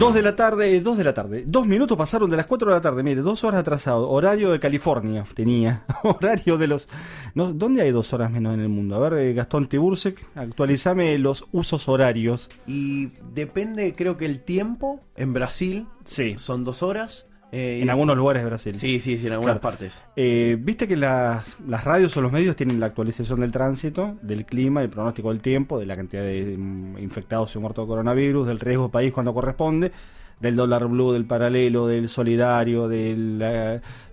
2 de la tarde. 2 minutos pasaron de las 4 de la tarde. Mire, 2 horas atrasado. Horario de California tenía. Horario de los... No, ¿dónde hay 2 horas menos en el mundo? A ver, Gastón Tiburcek, actualizame los usos horarios. Y depende, creo que el tiempo en Brasil Sí. son 2 horas. En algunos lugares de Brasil. Sí, en algunas Claro. partes. Viste que las radios o los medios tienen la actualización del tránsito, del clima, el pronóstico del tiempo, de la cantidad de infectados y muertos de coronavirus, del riesgo del país cuando corresponde, del dólar blue, del paralelo, del solidario,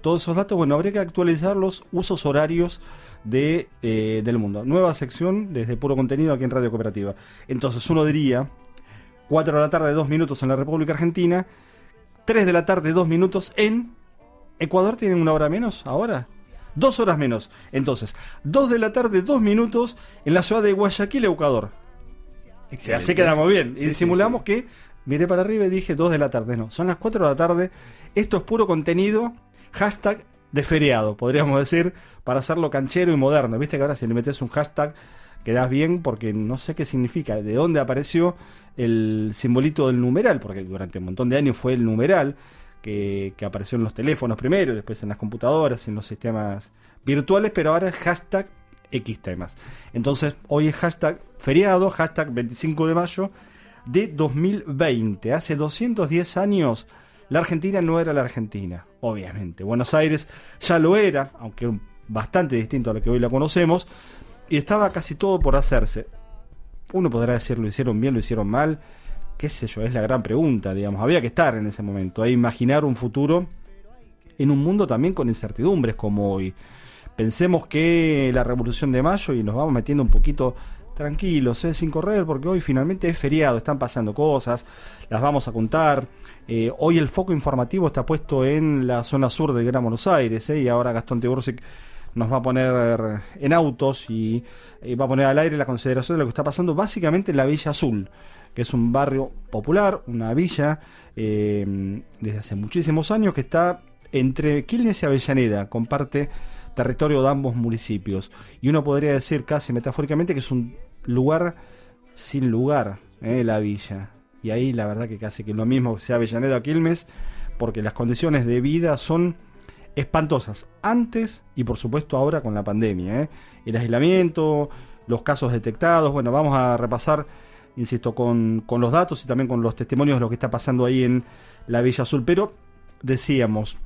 todos esos datos. Bueno, habría que actualizar los usos horarios del mundo. Nueva sección desde Puro Contenido aquí en Radio Cooperativa. Entonces uno diría 4 de la tarde, 2 minutos en la República Argentina, 3 de la tarde, 2 minutos en Ecuador. ¿Tienen 1 hora menos ahora? 2 horas menos. Entonces, 2 de la tarde, 2 minutos en la ciudad de Guayaquil, Ecuador. Excelente. Así quedamos bien. Sí, Y simulamos que miré para arriba y dije 2 de la tarde. No, son las 4 de la tarde. Esto es Puro Contenido. Hashtag de feriado, podríamos decir, para hacerlo canchero y moderno. Viste que ahora si le metes un hashtag quedás bien, porque no sé qué significa, de dónde apareció el simbolito del numeral, porque durante un montón de años fue el numeral que apareció en los teléfonos primero, después en las computadoras, en los sistemas virtuales, pero ahora es hashtag X temas. Entonces hoy es hashtag feriado, hashtag 25 de mayo de 2020. Hace 210 años la Argentina no era la Argentina, obviamente. Buenos Aires ya lo era, aunque bastante distinto a lo que hoy la conocemos, y estaba casi todo por hacerse. Uno podrá decir, lo hicieron bien, lo hicieron mal, qué sé yo, es la gran pregunta, digamos. Había que estar en ese momento, a imaginar un futuro en un mundo también con incertidumbres como hoy. Pensemos que la Revolución de Mayo, y nos vamos metiendo un poquito tranquilos, sin correr, porque hoy finalmente es feriado, están pasando cosas, las vamos a contar. Hoy el foco informativo está puesto en la zona sur del Gran Buenos Aires, y ahora Gastón Tiburcek nos va a poner en autos y va a poner al aire la consideración de lo que está pasando básicamente en la Villa Azul, que es un barrio popular, una villa desde hace muchísimos años que está entre Quilmes y Avellaneda, comparte territorio de ambos municipios, y uno podría decir casi metafóricamente que es un lugar sin lugar, la villa, y ahí la verdad que casi que lo mismo que sea Avellaneda o Quilmes, porque las condiciones de vida son espantosas, antes y por supuesto ahora con la pandemia, el aislamiento, los casos detectados. Bueno, vamos a repasar, insisto, con los datos y también con los testimonios de lo que está pasando ahí en la Villa Azul. Pero decíamos,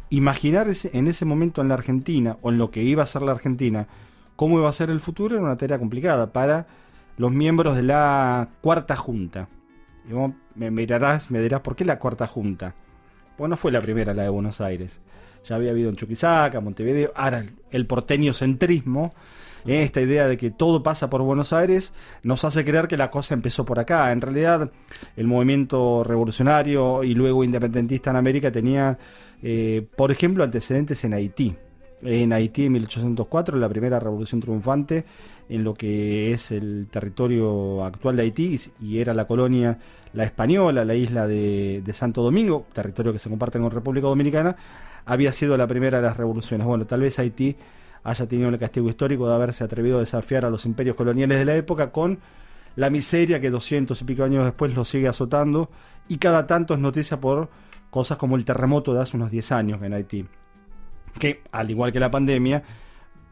imaginar en ese momento en la Argentina, o en lo que iba a ser la Argentina, cómo iba a ser el futuro, era una tarea complicada para los miembros de la Cuarta Junta. Y vos me dirás, ¿por qué la Cuarta Junta? Bueno, fue la primera, la de Buenos Aires. Ya había habido en Chuquisaca, Montevideo. Ahora el porteño centrismo, esta idea de que todo pasa por Buenos Aires, nos hace creer que la cosa empezó por acá. En realidad, el movimiento revolucionario y luego independentista en América tenía, por ejemplo, antecedentes en Haití. En Haití, en 1804, la primera revolución triunfante en lo que es el territorio actual de Haití, y era la colonia La Española, la isla de Santo Domingo, territorio que se comparte con República Dominicana, había sido la primera de las revoluciones. Bueno, tal vez Haití haya tenido el castigo histórico de haberse atrevido a desafiar a los imperios coloniales de la época, con la miseria que 200 y pico años después lo sigue azotando, y cada tanto es noticia por cosas como el terremoto de hace unos 10 años en Haití, que al igual que la pandemia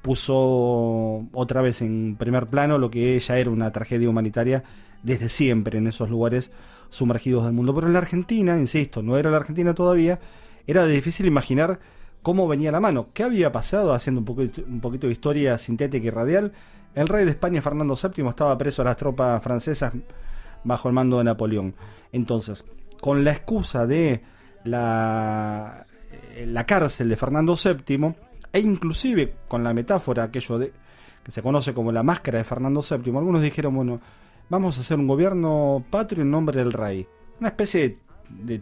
puso otra vez en primer plano lo que ya era una tragedia humanitaria desde siempre en esos lugares sumergidos del mundo. Pero en la Argentina, insisto, no era la Argentina todavía, era difícil imaginar cómo venía la mano. ¿Qué había pasado? Haciendo un poquito de historia sintética y radial, el rey de España, Fernando VII, estaba preso a las tropas francesas bajo el mando de Napoleón. Entonces, con la excusa de la cárcel de Fernando VII, e inclusive con la metáfora aquello de que se conoce como la máscara de Fernando VII, algunos dijeron, bueno, vamos a hacer un gobierno patrio en nombre del rey. Una especie de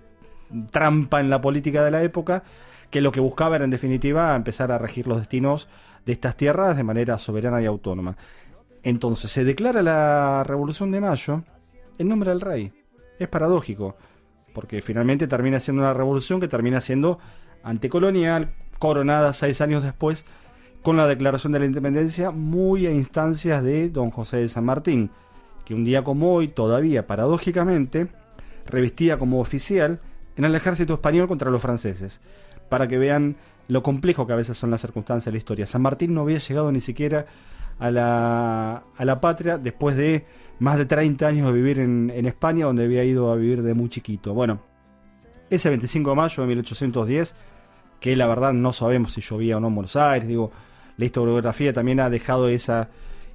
trampa en la política de la época, que lo que buscaba era en definitiva empezar a regir los destinos de estas tierras de manera soberana y autónoma. Entonces se declara la Revolución de Mayo en nombre del rey. Es paradójico, porque finalmente termina siendo una revolución que termina siendo anticolonial, coronada 6 años después con la declaración de la independencia, muy a instancias de don José de San Martín, que un día como hoy todavía paradójicamente revestía como oficial en el ejército español contra los franceses, para que vean lo complejo que a veces son las circunstancias de la historia. San Martín no había llegado ni siquiera a la patria después de más de 30 años de vivir en España, donde había ido a vivir de muy chiquito. Bueno, ese 25 de mayo de 1810, que la verdad no sabemos si llovía o no en Buenos Aires, digo, la historiografía también ha dejado esa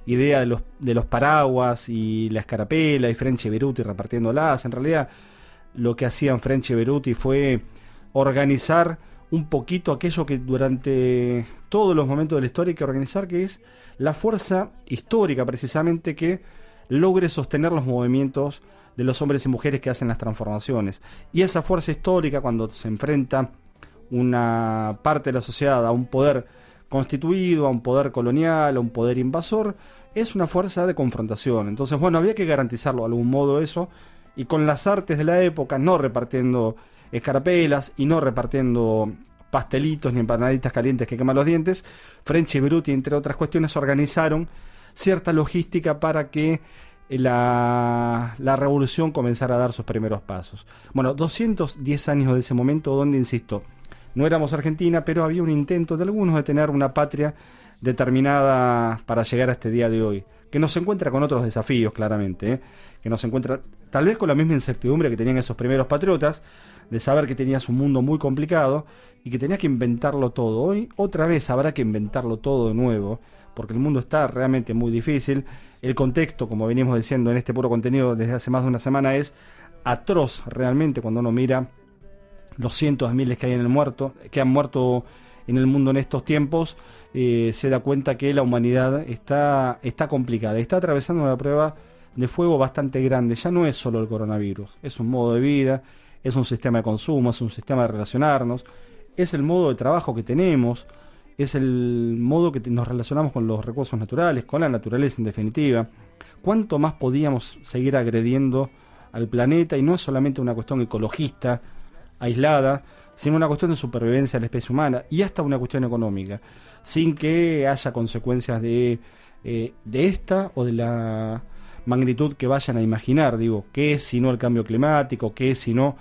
idea de los paraguas y la escarapela y French y Beruti repartiéndolas. En realidad, lo que hacían French y Beruti fue organizar un poquito aquello que durante todos los momentos de la historia hay que organizar, que es la fuerza histórica precisamente que logre sostener los movimientos de los hombres y mujeres que hacen las transformaciones. Y esa fuerza histórica, cuando se enfrenta una parte de la sociedad a un poder constituido, a un poder colonial, a un poder invasor, es una fuerza de confrontación. Entonces, bueno, había que garantizarlo de algún modo eso, y con las artes de la época, no repartiendo escarapelas y no repartiendo pastelitos ni empanaditas calientes que queman los dientes, French y Beruti, entre otras cuestiones, organizaron cierta logística para que la revolución comenzara a dar sus primeros pasos. Bueno, 210 años de ese momento, donde, insisto, no éramos Argentina, pero había un intento de algunos de tener una patria determinada para llegar a este día de hoy, que nos encuentra con otros desafíos, claramente, que nos encuentra tal vez con la misma incertidumbre que tenían esos primeros patriotas, de saber que tenías un mundo muy complicado y que tenías que inventarlo todo. Hoy otra vez habrá que inventarlo todo de nuevo, porque el mundo está realmente muy difícil. El contexto, como venimos diciendo en este puro contenido desde hace más de una semana, es atroz realmente cuando uno mira los cientos de miles que hay que han muerto en el mundo en estos tiempos. Se da cuenta que la humanidad está complicada, está atravesando una prueba de fuego bastante grande. Ya no es solo el coronavirus, es un modo de vida, es un sistema de consumo, es un sistema de relacionarnos, es el modo de trabajo que tenemos, es el modo que nos relacionamos con los recursos naturales, con la naturaleza en definitiva. ¿Cuánto más podíamos seguir agrediendo al planeta? Y no es solamente una cuestión ecologista aislada, sino una cuestión de supervivencia de la especie humana y hasta una cuestión económica, sin que haya consecuencias de esta o de la magnitud que vayan a imaginar. Digo, ¿qué es sino el cambio climático? ¿Qué es sino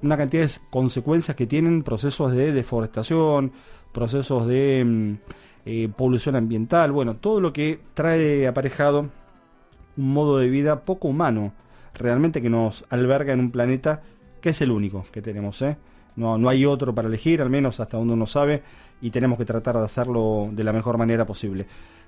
una cantidad de consecuencias que tienen procesos de deforestación, procesos de polución ambiental? Bueno, todo lo que trae aparejado un modo de vida poco humano, realmente, que nos alberga en un planeta que es el único que tenemos, No hay otro para elegir, al menos hasta donde uno sabe, y tenemos que tratar de hacerlo de la mejor manera posible.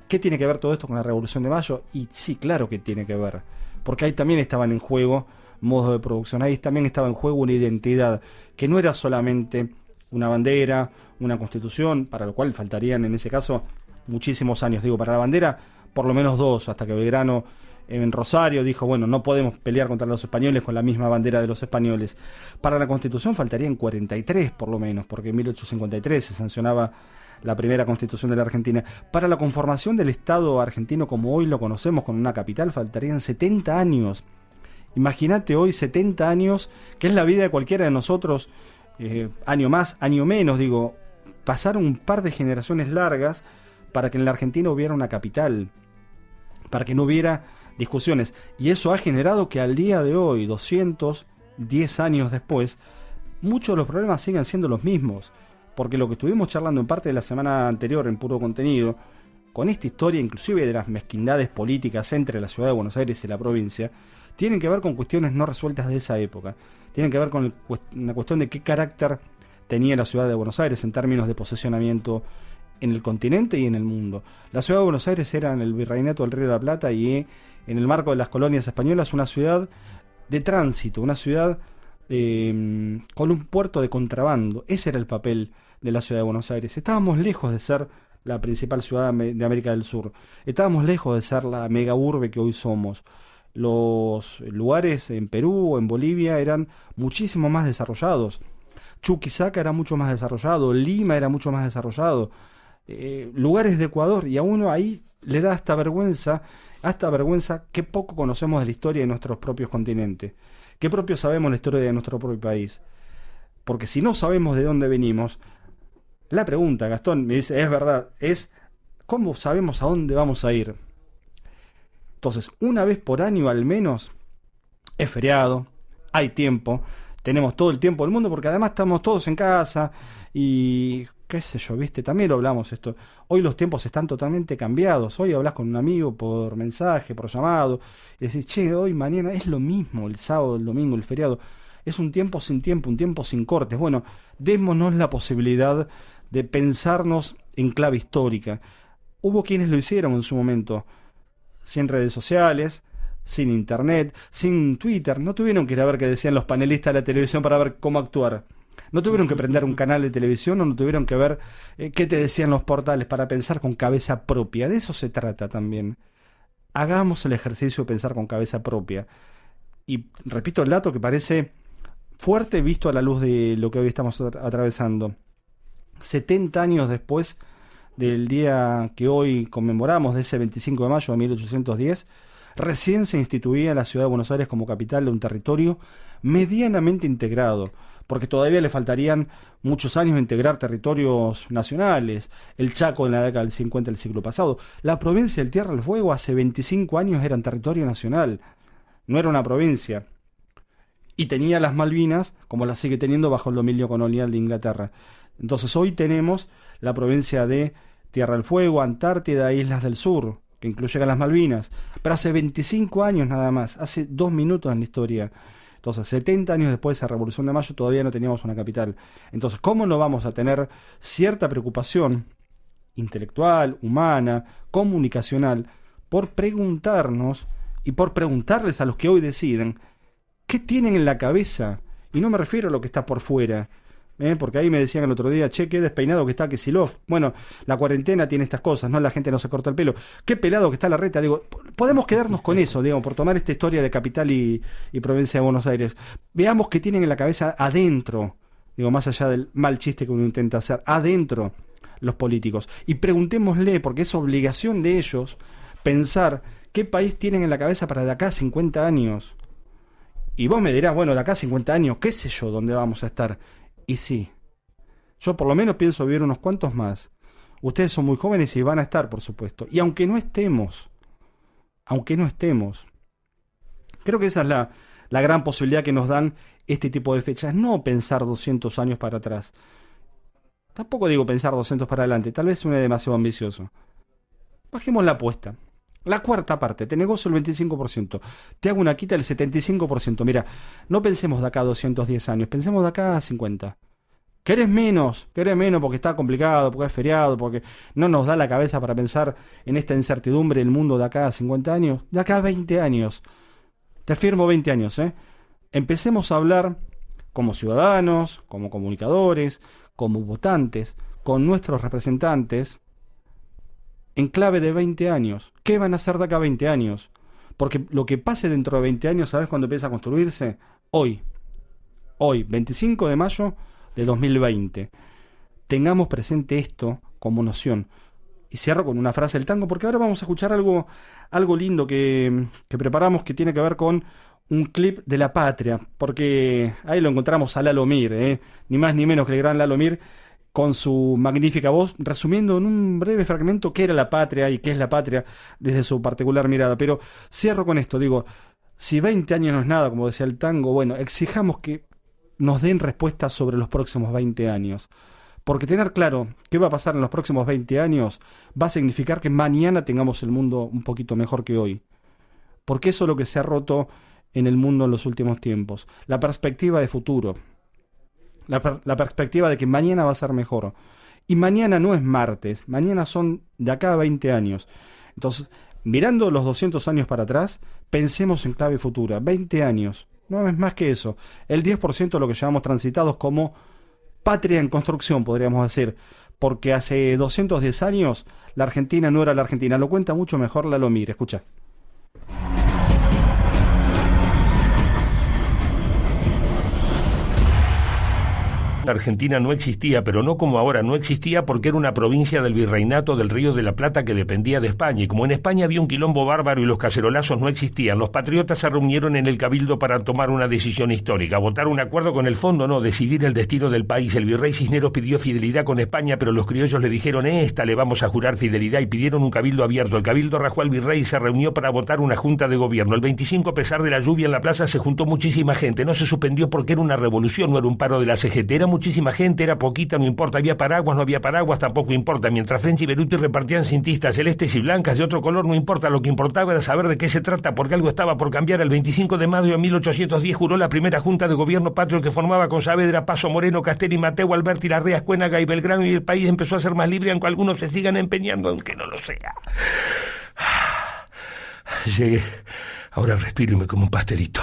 ¿Qué tiene que ver todo esto con la Revolución de Mayo? Y sí, claro que tiene que ver, porque ahí también estaban en juego modos de producción, ahí también estaba en juego una identidad, que no era solamente una bandera, una constitución, para lo cual faltarían en ese caso muchísimos años. Digo, para la bandera, por lo menos 2, hasta que Belgrano en Rosario dijo, bueno, no podemos pelear contra los españoles con la misma bandera de los españoles. Para la Constitución faltarían 43 por lo menos, porque en 1853 se sancionaba la primera Constitución de la Argentina. Para la conformación del Estado argentino como hoy lo conocemos, con una capital, faltarían 70 años. Imagínate hoy 70 años, que es la vida de cualquiera de nosotros, año más, año menos, digo, pasaron un par de generaciones largas para que en la Argentina hubiera una capital, para que no hubiera discusiones, y eso ha generado que al día de hoy, 210 años después, muchos de los problemas siguen siendo los mismos, porque lo que estuvimos charlando en parte de la semana anterior en puro contenido, con esta historia inclusive de las mezquindades políticas entre la ciudad de Buenos Aires y la provincia, tienen que ver con cuestiones no resueltas de esa época, tienen que ver con una cuestión de qué carácter tenía la ciudad de Buenos Aires en términos de posesionamiento en el continente y en el mundo. La ciudad de Buenos Aires era en el Virreinato del Río de la Plata y en el marco de las colonias españolas una ciudad de tránsito, una ciudad con un puerto de contrabando. Ese era el papel de la ciudad de Buenos Aires. Estábamos lejos de ser la principal ciudad de América del Sur. Estábamos lejos de ser la mega urbe que hoy somos. Los lugares en Perú o en Bolivia eran muchísimo más desarrollados. Chuquisaca era mucho más desarrollado, Lima era mucho más desarrollado, lugares de Ecuador, y a uno ahí le da hasta vergüenza qué poco conocemos de la historia de nuestros propios continentes, qué propio sabemos la historia de nuestro propio país. Porque si no sabemos de dónde venimos, la pregunta, Gastón, me dice, es verdad, es ¿cómo sabemos a dónde vamos a ir? Entonces, una vez por año al menos, es feriado, hay tiempo, tenemos todo el tiempo del mundo, porque además estamos todos en casa y qué sé yo, viste, también lo hablamos esto. Hoy los tiempos están totalmente cambiados. Hoy hablas con un amigo por mensaje, por llamado, y decís, che, hoy, mañana, es lo mismo, el sábado, el domingo, el feriado. Es un tiempo, un tiempo sin cortes. Bueno, démonos la posibilidad de pensarnos en clave histórica. Hubo quienes lo hicieron en su momento, sin redes sociales, sin internet, sin Twitter. No tuvieron que ir a ver qué decían los panelistas de la televisión para ver cómo actuar. No tuvieron que prender un canal de televisión o no tuvieron que ver qué te decían los portales para pensar con cabeza propia. De eso se trata también. Hagamos el ejercicio de pensar con cabeza propia. Y repito el dato que parece fuerte visto a la luz de lo que hoy estamos atravesando. 70 años después del día que hoy conmemoramos, de ese 25 de mayo de 1810, recién se instituía la ciudad de Buenos Aires como capital de un territorio medianamente integrado, porque todavía le faltarían muchos años de integrar territorios nacionales. El Chaco en la década del 50 del siglo pasado. La provincia del Tierra del Fuego hace 25 años era un territorio nacional, no era una provincia. Y tenía las Malvinas, como las sigue teniendo bajo el dominio colonial de Inglaterra. Entonces hoy tenemos la provincia de Tierra del Fuego, Antártida e Islas del Sur, que incluyen a las Malvinas. Pero hace 25 años nada más, hace 2 minutos en la historia. Entonces, 70 años después de esa Revolución de Mayo todavía no teníamos una capital. Entonces, ¿cómo no vamos a tener cierta preocupación intelectual, humana, comunicacional, por preguntarnos y por preguntarles a los que hoy deciden qué tienen en la cabeza? Y no me refiero a lo que está por fuera, porque ahí me decían el otro día, che, qué despeinado que está Kicillof. Bueno, la cuarentena tiene estas cosas, ¿no? La gente no se corta el pelo. Qué pelado que está Larreta. Digo, podemos quedarnos con eso, digamos, por tomar esta historia de capital y provincia de Buenos Aires. Veamos qué tienen en la cabeza adentro, digo, más allá del mal chiste que uno intenta hacer, adentro los políticos. Y preguntémosle, porque es obligación de ellos, pensar qué país tienen en la cabeza para de acá a 50 años. Y vos me dirás, bueno, de acá a 50 años, qué sé yo, dónde vamos a estar. Y sí, yo por lo menos pienso vivir unos cuantos más. Ustedes son muy jóvenes y van a estar, por supuesto. Y aunque no estemos, creo que esa es la gran posibilidad que nos dan este tipo de fechas. No pensar 200 años para atrás. Tampoco digo pensar 200 para adelante, tal vez suene demasiado ambicioso. Bajemos la apuesta. La cuarta parte, te negocio el 25%, te hago una quita del 75%. Mira, no pensemos de acá a 210 años, pensemos de acá a 50. ¿Querés menos? Porque está complicado, porque es feriado, porque no nos da la cabeza para pensar en esta incertidumbre del mundo de acá a 50 años. De acá a 20 años. Te firmo 20 años, ¿eh? Empecemos a hablar como ciudadanos, como comunicadores, como votantes, con nuestros representantes, en clave de 20 años. ¿Qué van a hacer de acá a 20 años? Porque lo que pase dentro de 20 años, ¿sabes cuándo empieza a construirse? Hoy, 25 de mayo de 2020. Tengamos presente esto como noción. Y cierro con una frase del tango, porque ahora vamos a escuchar algo lindo que preparamos, que tiene que ver con un clip de La Patria, porque ahí lo encontramos a Lalo Mir, ni más ni menos que el gran Lalo Mir, con su magnífica voz, resumiendo en un breve fragmento qué era la patria y qué es la patria desde su particular mirada. Pero cierro con esto, digo, si 20 años no es nada, como decía el tango, bueno, exijamos que nos den respuestas sobre los próximos 20 años. Porque tener claro qué va a pasar en los próximos 20 años va a significar que mañana tengamos el mundo un poquito mejor que hoy. Porque eso es lo que se ha roto en el mundo en los últimos tiempos. La perspectiva de futuro. La perspectiva de que mañana va a ser mejor. Y mañana no es martes, mañana son de acá a 20 años. Entonces, mirando los 200 años para atrás, pensemos en clave futura. 20 años, no es más que eso. El 10% de lo que llamamos transitados como patria en construcción, podríamos decir. Porque hace 210 años la Argentina no era la Argentina. Lo cuenta mucho mejor Lalo Mir. Escucha. Argentina no existía, pero no como ahora, no existía porque era una provincia del Virreinato del Río de la Plata que dependía de España, y como en España había un quilombo bárbaro y los cacerolazos no existían, los patriotas se reunieron en el Cabildo para tomar una decisión histórica, votar un acuerdo con el fondo, no, decidir el destino del país. El virrey Cisneros pidió fidelidad con España, pero los criollos le dijeron, esta le vamos a jurar fidelidad, y pidieron un cabildo abierto. El cabildo rajó al virrey y se reunió para votar una junta de gobierno. El 25, a pesar de la lluvia en la plaza, se juntó muchísima gente, no se suspendió porque era una revolución, no era un paro de la CGT, era muchísima gente, era poquita, no importa, había paraguas, no había paraguas, tampoco importa, mientras French y Beruti repartían cintistas celestes y blancas de otro color, no importa, lo que importaba era saber de qué se trata, porque algo estaba por cambiar. El 25 de mayo de 1810 juró la primera junta de gobierno patrio que formaba con Saavedra, Paso, Moreno, Castelli, Mateo, Alberti, Larrea, Escuénaga y Belgrano, y el país empezó a ser más libre, aunque algunos se sigan empeñando, aunque no lo sea. Llegué, ahora respiro y me como un pastelito.